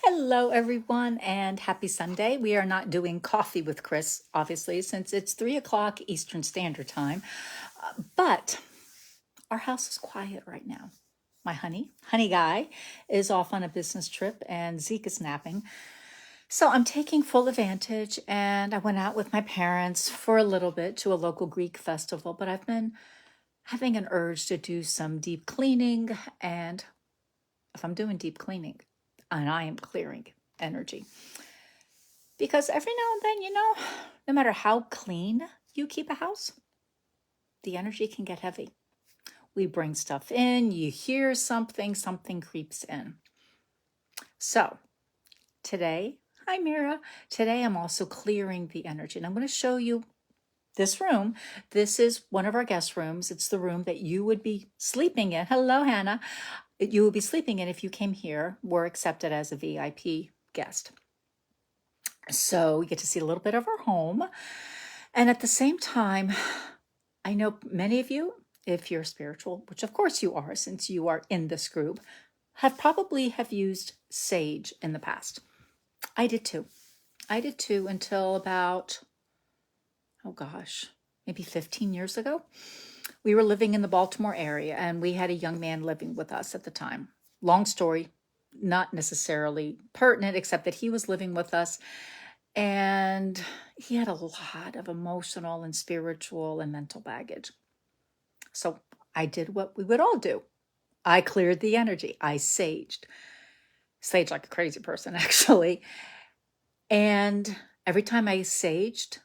Hello, everyone, and happy Sunday. We are not doing coffee with Chris, obviously, since it's 3 o'clock Eastern Standard Time, but our house is quiet right now. My honey guy, is off on a business trip, and Zeke is napping. So I'm taking full advantage, and I went out with my parents for a little bit to a local Greek festival, but I've been having an urge to do some deep cleaning, and if I'm doing deep cleaning, and I am clearing energy. Because every now and then, no matter how clean you keep a house, the energy can get heavy. We bring stuff in, you hear something, something creeps in. So today, hi Mira, today I'm also clearing the energy. And I'm going to show you this room. This is one of our guest rooms. It's the room that you would be sleeping in. Hello, Hannah. You would be sleeping in if you came here, were accepted as a VIP guest. So you get to see a little bit of our home. And at the same time, I know many of you, if you're spiritual, which of course you are, since you are in this group, have used sage in the past. I did too. Until about, oh gosh, maybe 15 years ago. We were living in the Baltimore area and we had a young man living with us at the time. Long story, not necessarily pertinent, except that he was living with us and he had a lot of emotional and spiritual and mental baggage. So I did what we would all do. I cleared the energy. I saged. Saged like a crazy person, actually. And every time I saged,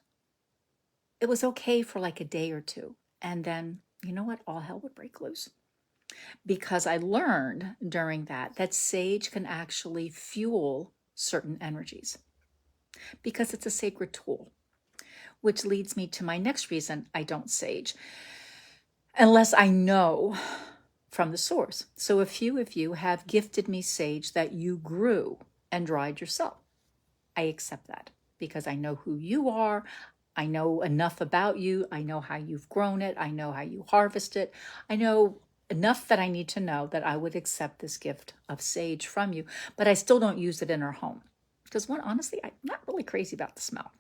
it was okay for like a day or two. And then, you know what? All hell would break loose. Because I learned during that sage can actually fuel certain energies. Because it's a sacred tool. Which leads me to my next reason I don't sage. Unless I know from the source. So a few of you have gifted me sage that you grew and dried yourself. I accept that because I know who you are. I know enough about you. I know how you've grown it. I know how you harvest it. I know enough that I need to know that I would accept this gift of sage from you, but I still don't use it in our home. Because honestly, I'm not really crazy about the smell.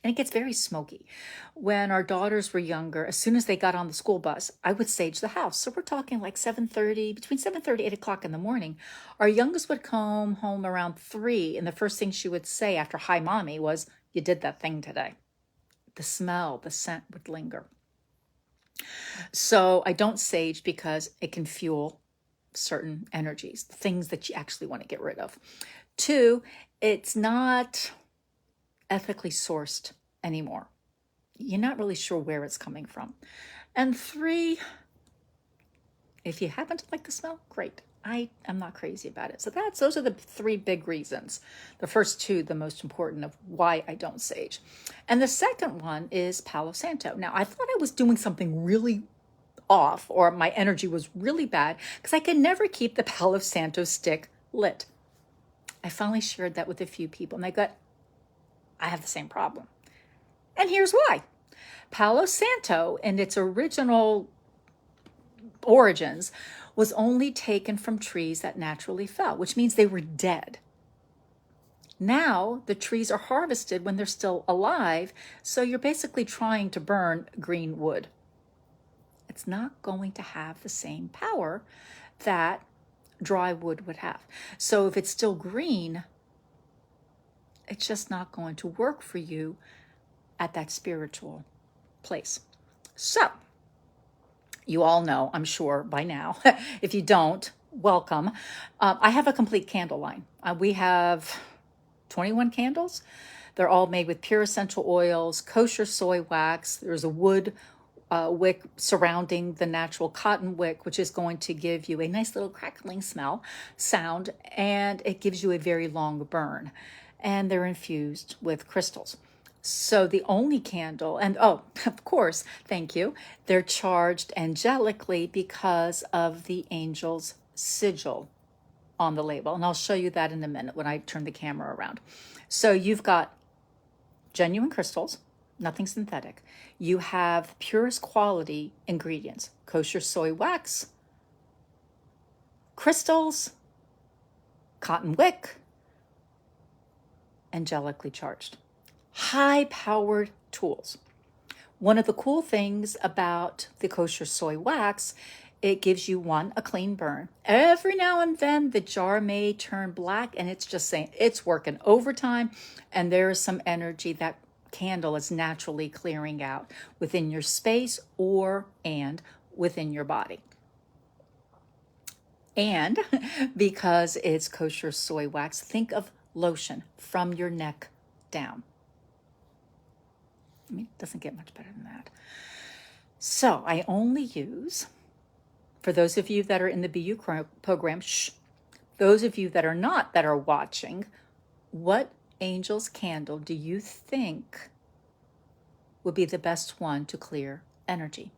And it gets very smoky. When our daughters were younger, as soon as they got on the school bus, I would sage the house. So we're talking like 7:30, between 7:30, 8 o'clock in the morning. Our youngest would come home around 3, and the first thing she would say after hi mommy was, you did that thing today. The smell, the scent would linger. So I don't sage because it can fuel certain energies, things that you actually want to get rid of. 2, it's not ethically sourced anymore. You're not really sure where it's coming from. And 3, if you happen to like the smell, great. I am not crazy about it. So those are the 3 big reasons. The first 2, the most important of why I don't sage. And the second one is Palo Santo. Now, I thought I was doing something really off or my energy was really bad because I could never keep the Palo Santo stick lit. I finally shared that with a few people and they got, I have the same problem. And here's why. Palo Santo, in its original origins, was only taken from trees that naturally fell, which means they were dead. Now, the trees are harvested when they're still alive, so you're basically trying to burn green wood. It's not going to have the same power that dry wood would have. So if it's still green, it's just not going to work for you at that spiritual place. So, you all know, I'm sure by now. If you don't, welcome. I have a complete candle line. We have 21 candles. They're all made with pure essential oils, kosher soy wax. There's a wood wick surrounding the natural cotton wick, which is going to give you a nice little crackling sound, and it gives you a very long burn. And they're infused with crystals. So the only candle, and oh, of course, thank you, they're charged angelically because of the angel's sigil on the label. And I'll show you that in a minute when I turn the camera around. So you've got genuine crystals, nothing synthetic. You have purest quality ingredients, kosher soy wax, crystals, cotton wick, angelically charged, high-powered tools. One of the cool things about the kosher soy wax, it gives you, one, a clean burn. Every now and then the jar may turn black, and it's just saying it's working overtime, and there is some energy that candle is naturally clearing out within your space and within your body. And because it's kosher soy wax, think of lotion from your neck down. I mean, it doesn't get much better than that. So I only use, for those of you that are in the BU program, those of you that are not, that are watching, what angel's candle do you think would be the best one to clear energy?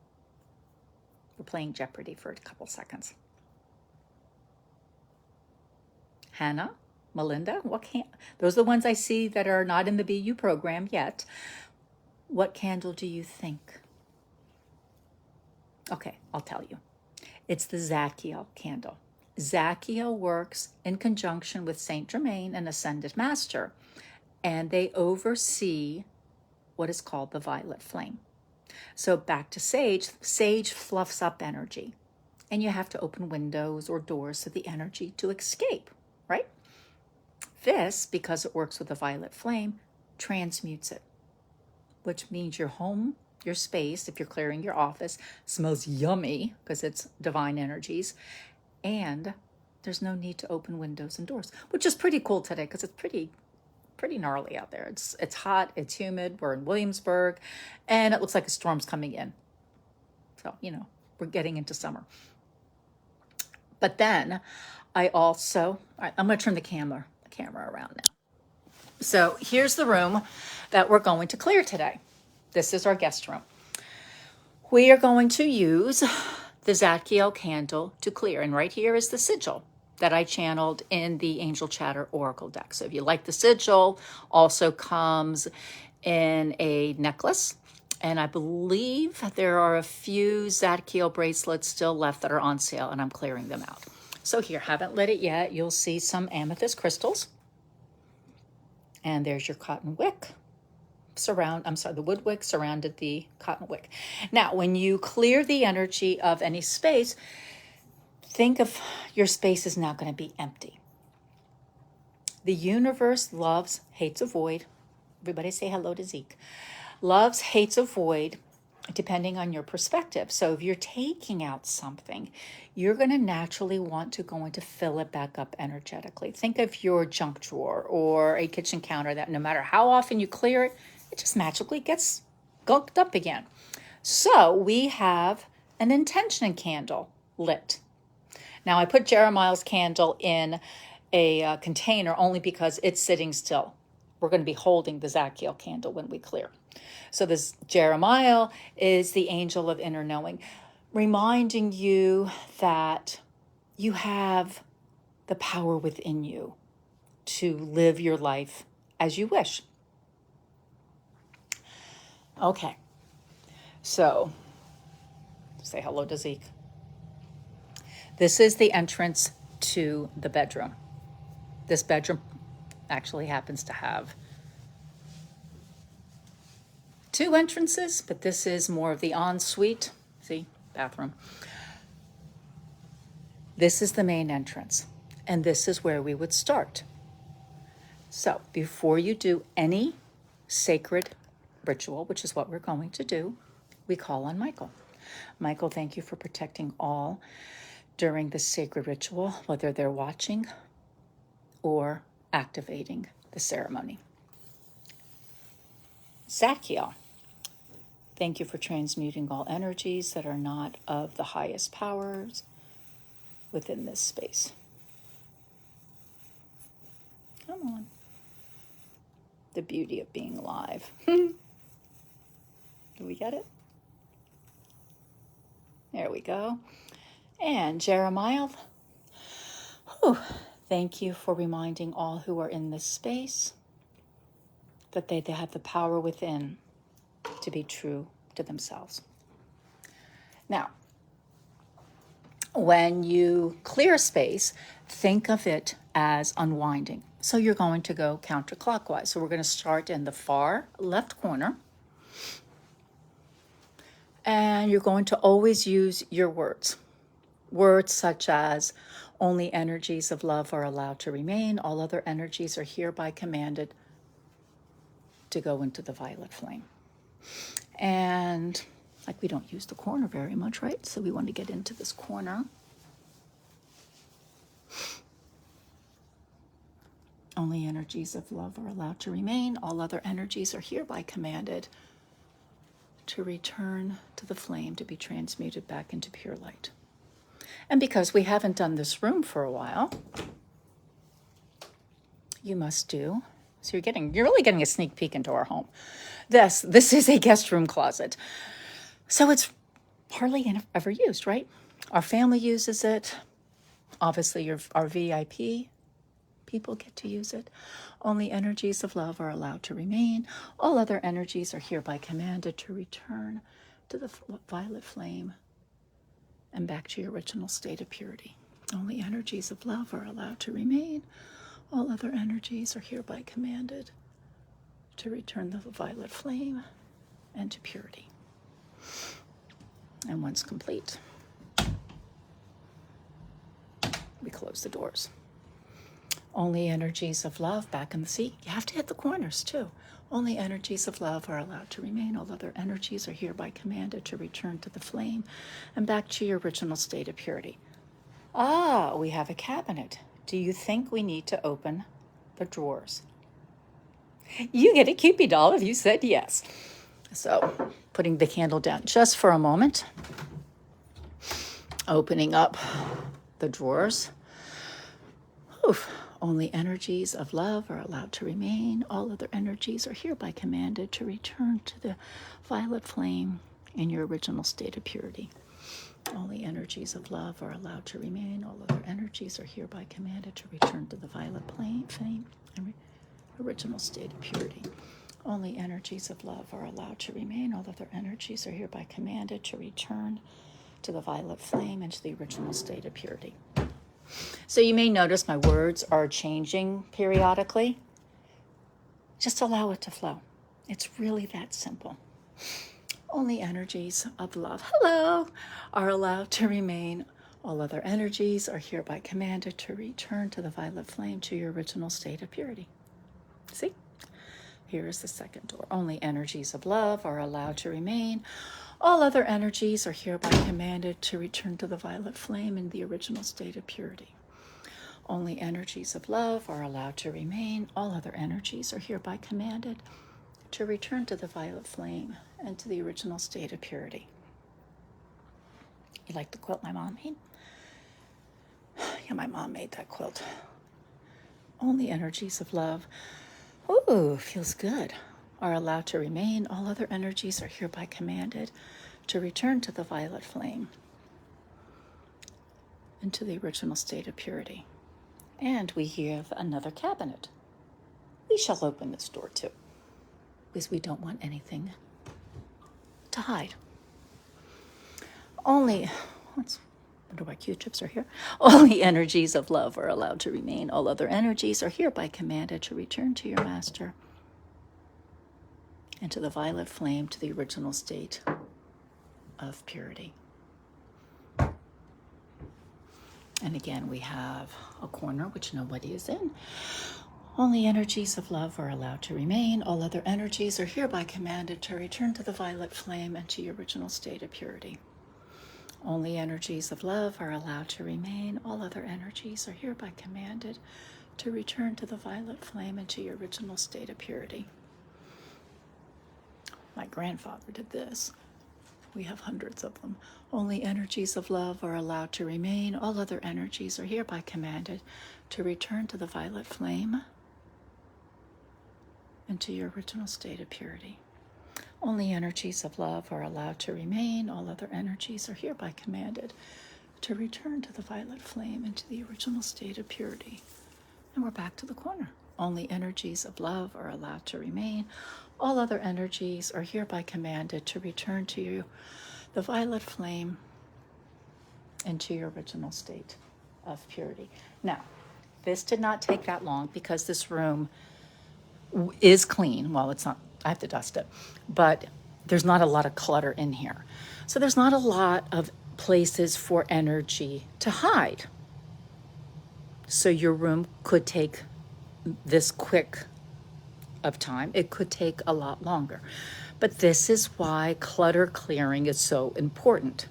We're playing Jeopardy for a couple seconds. Hannah, Melinda, those are the ones I see that are not in the BU program yet. What candle do you think? Okay, I'll tell you. It's the Zachiel candle. Zachiel works in conjunction with Saint Germain, an ascended master, and they oversee what is called the violet flame. So back to sage, sage fluffs up energy, and you have to open windows or doors for the energy to escape, right? This, because it works with the violet flame, transmutes it, which means your home, your space, if you're clearing your office, smells yummy because it's divine energies, and there's no need to open windows and doors, which is pretty cool today because it's pretty gnarly out there. It's hot, it's humid. We're in Williamsburg, and it looks like a storm's coming in. So, we're getting into summer. But then I also, all right, I'm going to turn the camera around now. So here's the room that we're going to clear today. This is our guest room. We are going to use the Zachiel candle to clear. And right here is the sigil that I channeled in the Angel Chatter Oracle deck. So if you like the sigil, also comes in a necklace. And I believe there are a few Zachiel bracelets still left that are on sale, and I'm clearing them out. So here, haven't lit it yet. You'll see some amethyst crystals. And there's your cotton wick. The wood wick surrounded the cotton wick. Now, when you clear the energy of any space, think of your space is now going to be empty. The universe loves, hates a void. Everybody say hello to Zeke. Loves, hates a void, depending on your perspective. So if you're taking out something, you're going to naturally want to go in to fill it back up energetically. Think of your junk drawer or a kitchen counter that no matter how often you clear it, it just magically gets gunked up again. So we have an intention candle lit. Now I put Jeremiah's candle in a container only because it's sitting still. We're going to be holding the Zachiel candle when we clear. So this Jeremiah is the angel of inner knowing, reminding you that you have the power within you to live your life as you wish. Okay, so say hello to Zeke. This is the entrance to the bedroom. This bedroom actually happens to have two entrances, but this is more of the ensuite. See, bathroom. This is the main entrance, and this is where we would start. So before you do any sacred ritual, which is what we're going to do, we call on Michael. Michael, thank you for protecting all during this sacred ritual, whether they're watching or activating the ceremony. Zachiel, thank you for transmuting all energies that are not of the highest powers within this space. Come on. The beauty of being live. Do we get it? There we go. And Jeremiah, thank you for reminding all who are in this space that they have the power within to be true to themselves. Now, when you clear space, think of it as unwinding. So you're going to go counterclockwise. So we're going to start in the far left corner. And you're going to always use your words. Words such as, only energies of love are allowed to remain. All other energies are hereby commanded to go into the violet flame. And like we don't use the corner very much, right? So we want to get into this corner. Only energies of love are allowed to remain. All other energies are hereby commanded to return to the flame, to be transmuted back into pure light. And because we haven't done this room for a while, you must do. So you're really getting a sneak peek into our home. This is a guest room closet. So it's hardly ever used, right? Our family uses it. Obviously, our VIP people get to use it. Only energies of love are allowed to remain. All other energies are hereby commanded to return to the violet flame and back to your original state of purity. Only energies of love are allowed to remain. All other energies are hereby commanded to return the violet flame and to purity. And once complete, we close the doors. Only energies of love back in the seat. You have to hit the corners too. Only energies of love are allowed to remain. All other energies are hereby commanded to return to the flame and back to your original state of purity. Ah, we have a cabinet. Do you think we need to open the drawers? You get a Cupid doll if you said yes. So, putting the candle down just for a moment. Opening up the drawers. Oof. Only energies of love are allowed to remain. All other energies are hereby commanded to return to the violet flame in your original state of purity. Only energies of love are allowed to remain. All other energies are hereby commanded to return to the violet flame and original state of purity. Only energies of love are allowed to remain. All other energies are hereby commanded to return to the violet flame and to the original state of purity. So you may notice my words are changing periodically. Just allow it to flow. It's really that simple. Only energies of love, hello, are allowed to remain. All other energies are hereby commanded to return to the violet flame, to your original state of purity. See? Here is the second door. Only energies of love are allowed to remain. All other energies are hereby commanded to return to the violet flame in the original state of purity. Only energies of love are allowed to remain. All other energies are hereby commanded to return to the violet flame and to the original state of purity. You like the quilt my mom made? Yeah, my mom made that quilt. Only energies of love, ooh, feels good, are allowed to remain. All other energies are hereby commanded to return to the violet flame and to the original state of purity. And we have another cabinet. We shall open this door too, because we don't want anything to hide. Only, wonder why Q-tips are here. Only energies of love are allowed to remain. All other energies are hereby commanded to return to your master and to the violet flame, to the original state of purity. And again, we have a corner which nobody is in. Only energies of love are allowed to remain. All other energies are hereby commanded to return to the violet flame and to your original state of purity. Only energies of love are allowed to remain. All other energies are hereby commanded to return to the violet flame and to your original state of purity. My grandfather did this. We have hundreds of them. Only energies of love are allowed to remain. All other energies are hereby commanded to return to the violet flame and to your original state of purity. Only energies of love are allowed to remain. All other energies are hereby commanded to return to the violet flame and to the original state of purity. And we're back to the corner. Only energies of love are allowed to remain. All other energies are hereby commanded to return to you, the violet flame, and to your original state of purity. Now, This did not take that long because this room is clean. Well, it's not, I have to dust it, but there's not a lot of clutter in here. So there's not a lot of places for energy to hide. So your room could take this quick of time. It could take a lot longer. But this is why clutter clearing is so important.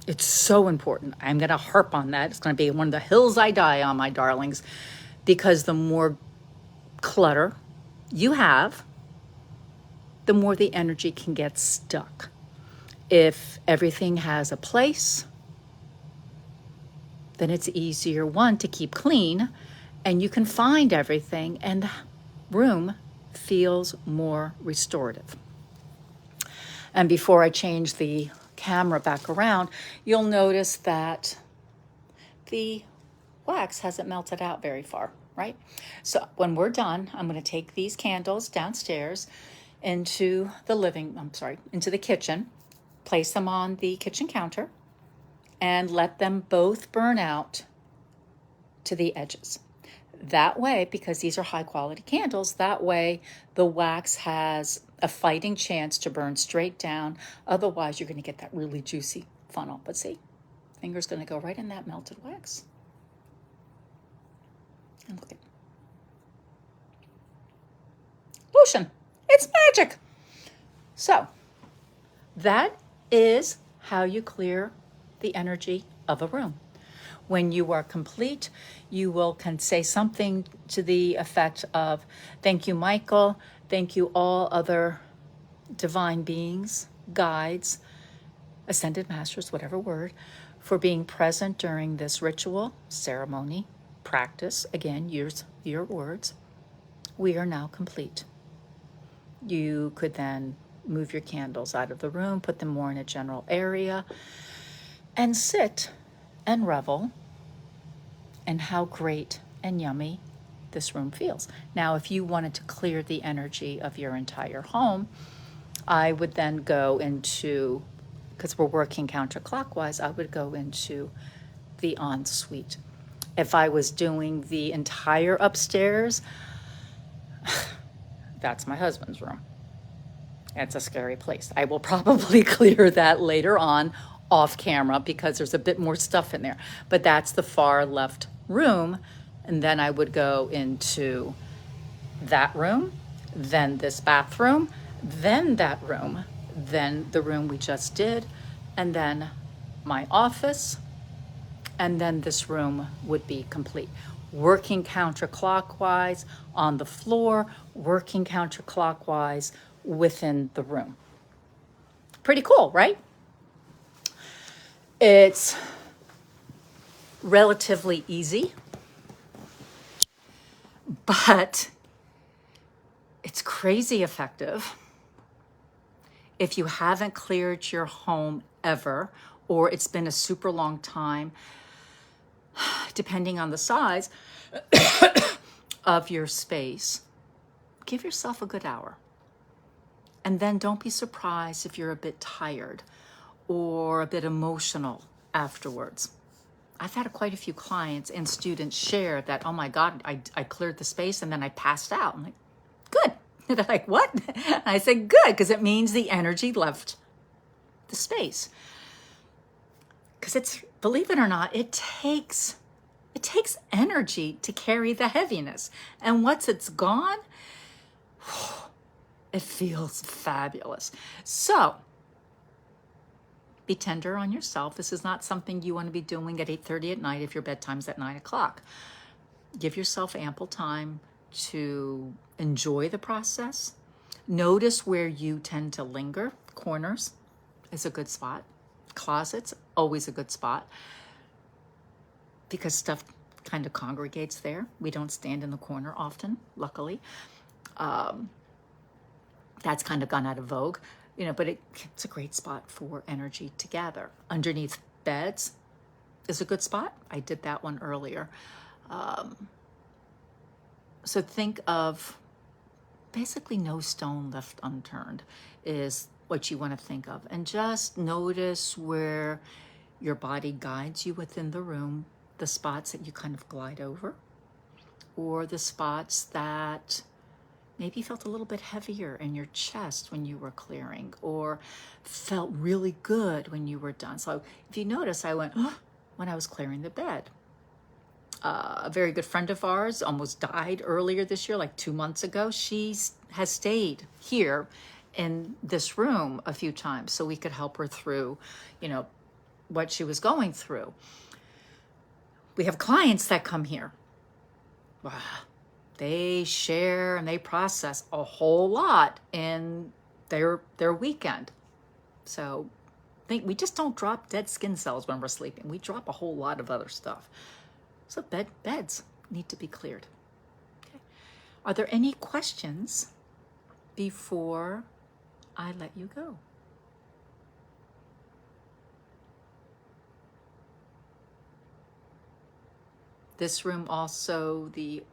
It's so important. I'm going to harp on that. It's going to be one of the hills I die on, my darlings, because the more clutter you have, the more the energy can get stuck. If everything has a place, then it's easier, one, to keep clean, and you can find everything, and the room feels more restorative. And before I change the camera back around, you'll notice that the wax hasn't melted out very far, right? So when we're done, I'm going to take these candles downstairs into the kitchen, place them on the kitchen counter, and let them both burn out to the edges. That way, because these are high quality candles, that way the wax has a fighting chance to burn straight down. Otherwise, you're going to get that really juicy funnel. But see, finger's going to go right in that melted wax. And look at lotion. It's magic. So that is how you clear the energy of a room. When you are complete, you can say something to the effect of, thank you, Michael. Thank you, all other divine beings, guides, ascended masters, whatever word, for being present during this ritual, ceremony, practice. Again, your words. We are now complete. You could then move your candles out of the room, put them more in a general area, and sit and revel in how great and yummy this room feels. Now, if you wanted to clear the energy of your entire home, I would then go into, because we're working counterclockwise, I would go into the ensuite. If I was doing the entire upstairs, that's my husband's room. It's a scary place. I will probably clear that later on off camera because there's a bit more stuff in there. But that's the far left room. And then I would go into that room, then this bathroom, then that room, then the room we just did, and then my office, and then this room would be complete. Working counterclockwise on the floor, working counterclockwise within the room. Pretty cool, right? It's relatively easy, but it's crazy effective. If you haven't cleared your home ever, or it's been a super long time, depending on the size of your space, give yourself a good hour. And then don't be surprised if you're a bit tired or a bit emotional afterwards. I've had quite a few clients and students share that, oh my God, I cleared the space and then I passed out. I'm like, good. And they're like, what? And I said, good, because it means the energy left the space. Because it's, believe it or not, it takes energy to carry the heaviness. And once it's gone, it feels fabulous. So be tender on yourself. This is not something you want to be doing at 8:30 at night if your bedtime's at 9 o'clock. Give yourself ample time to enjoy the process. Notice where you tend to linger. Corners is a good spot. Closets, always a good spot, because stuff kind of congregates there. We don't stand in the corner often, luckily. That's kind of gone out of vogue, but it's a great spot for energy to gather. Underneath beds is a good spot. I did that one earlier. So think of basically no stone left unturned is what you want to think of. And just notice where your body guides you within the room, the spots that you kind of glide over, or the spots that maybe felt a little bit heavier in your chest when you were clearing, or felt really good when you were done. So if you notice, I went, oh, when I was clearing the bed. A very good friend of ours almost died earlier this year, like 2 months ago. She has stayed here in this room a few times so we could help her through, what she was going through. We have clients that come here. Wow. They share and they process a whole lot in their weekend. So we just don't drop dead skin cells when we're sleeping. We drop a whole lot of other stuff. So beds need to be cleared. Okay. Are there any questions before I let you go? This room also, the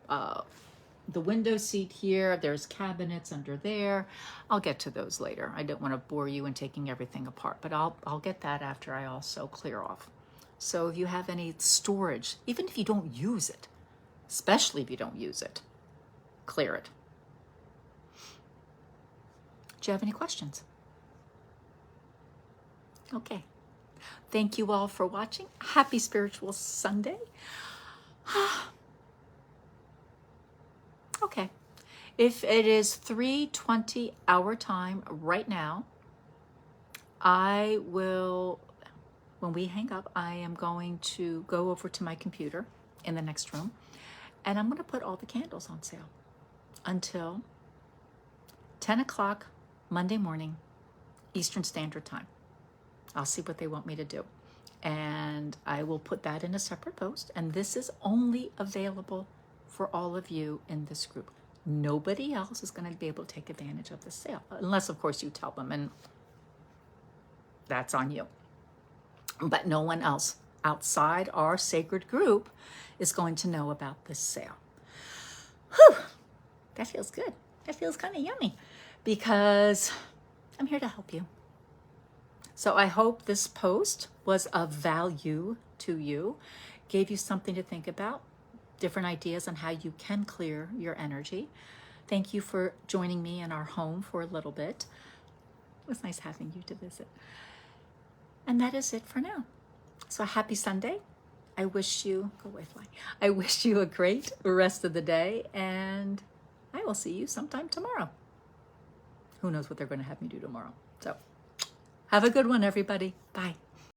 window seat here, there's cabinets under there. I'll get to those later. I don't want to bore you in taking everything apart, but I'll get that after I also clear off. So if you have any storage, even if you don't use it, especially if you don't use it, clear it. Do you have any questions? Okay. Thank you all for watching. Happy Spiritual Sunday. Okay. If it is 3:20 our time right now, I will, when we hang up, I am going to go over to my computer in the next room, and I'm going to put all the candles on sale until 10 o'clock Monday morning, Eastern Standard Time. I'll see what they want me to do. And I will put that in a separate post. And this is only available for all of you in this group. Nobody else is going to be able to take advantage of the sale, unless, of course, you tell them, and that's on you. But no one else outside our sacred group is going to know about this sale. Whew, that feels good. That feels kind of yummy, because I'm here to help you. So I hope this post was of value to you, gave you something to think about, different ideas on how you can clear your energy. Thank you for joining me in our home for a little bit. It was nice having you to visit. And that is it for now. So happy Sunday. I wish you, go away fly. I wish you a great rest of the day, and I will see you sometime tomorrow. Who knows what they're going to have me do tomorrow. So have a good one, everybody. Bye.